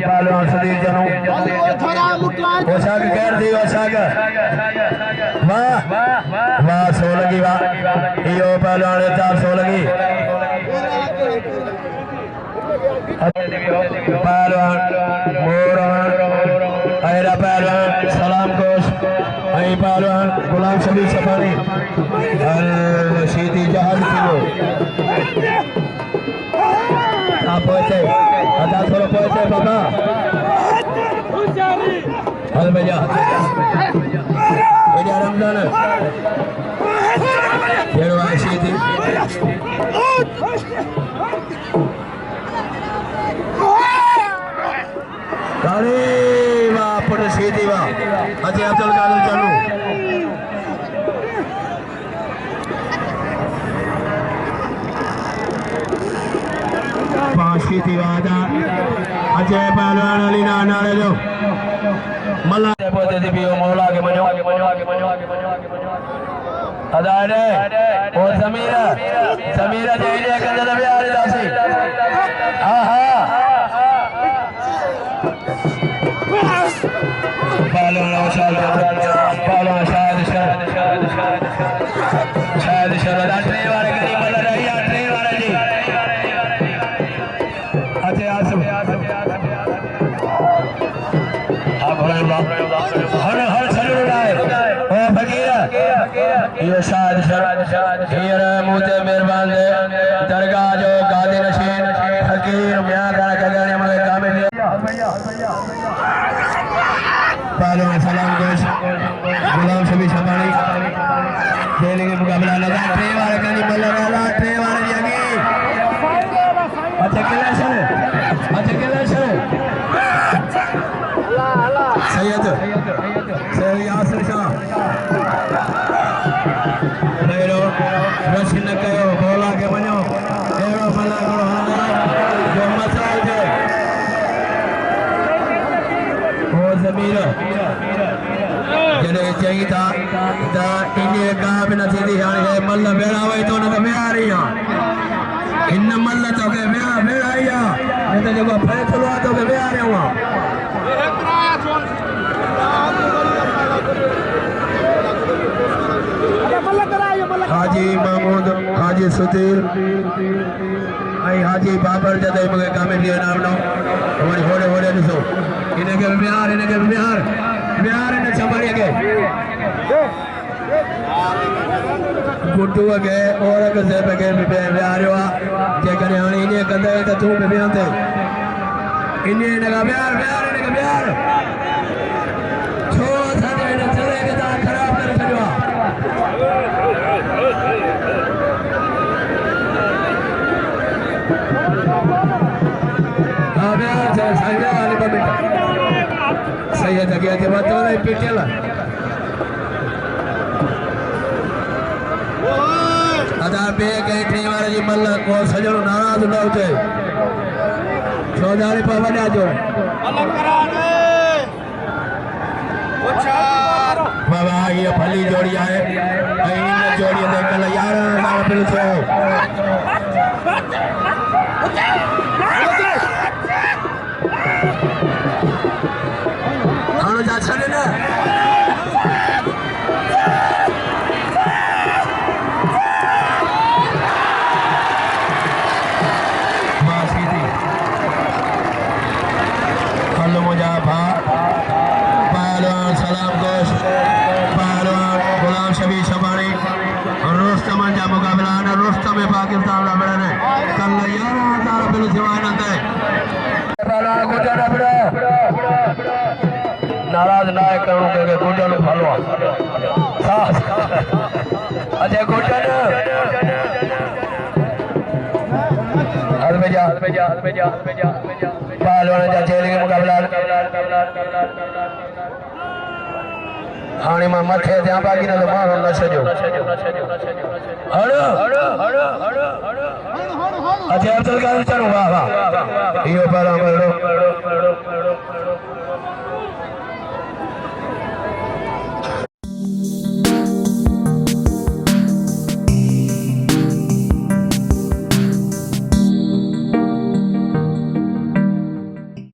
पहलवान सुधीर जनू पोशाक कर दी पोशाक वाह वाह 16 की वाह यो पहलवान 416 की पहलवान मोरन हैरा पहलवान सलाम कोश आई पहलवान गुलाम शबीर सफारी और शीती जहाज किलो आप पहुंचे आधा थोड़ा पहुंचे बाबा हल भैया ये रमजान ये शीती अरे वाह पुट सीधी वाह अजय अब्दुल कादिर चालू पांच सीधी वादा अजय पहलवान अली नारे जो मल्ला पोते दी बियो मौला के मनो अदारे ओ समीरा जैने कंदर प्यारे दासी आहा पहलवान शायद ट्रेन वाले की मल रही है ट्रेन वाले जी अच्छे आसम हर चलो उड़ाए ओ फकीर ये शायद हीर मुझे मेहरबान दे दरगाह जो गादी नशीन फकीर मियां गाना कल्याण मगे काम में पहलवान सलाम कोश गुलाम शबीर सफारी खेलने के मुकाबला लगा ट्रेन वाले का नहीं मल्ला वाला ट्रेन वाले जाएंगे अच्छा कैलाश सैयद यासिर शाह मेरो रशिन कयो बोला के मनो एरो भला करो जो मसाल है ओ जमीर जने चाहिए था इन्हें कहा बिना सीधी हाल है मल्ला बेड़ा वही तो न तो मैं आ रही हूँ इन मल्ला तो के मैं आई हूँ ये तो जो फैसला तो के मैं आ रहा हूँ हाजी महमूद हाजी सुधीर आई हाजी बाबर जदे मगे कामे दिए नाम नो हमारी होड़े ॾिसो इनके बिहार ने संभालिए के गुड्डू के और से के बिहार जे करे हाने इने कंदे त तू पे बिहाते इने ने बिहार छो साडे ने चले के दा खराब कर छडवा सैयद गया थे बात वाला पीटेला अदा बे गए ट्रेन वाले जी मल्ला को सजनो नाराज न होते चौधारी पर वजा जो बाबा ये फली जोड़ी आए इन जोड़ी देख कल यार नाम पिल से जा छने ना मासी थी हल्लो मुझा भा पहलवान सलाम कोश पहलवान गुलाम शबीर सफारी और रोस्तम जा मुकाबला ना रोस्तम में पाकिस्तान का बड़ा ने कल 11,000 बिल सिवाय न थे पहलवान को जाना पड़ा नाराज ना करूं के गोटन फलवा अजय गोटन हाथ में जा पहलवान जा जेल के मुकाबला हाने में मथे त्या बाकी न तो मारो न सजो हड़ो अजय अब्दुल कादिर चलो वाह यो पर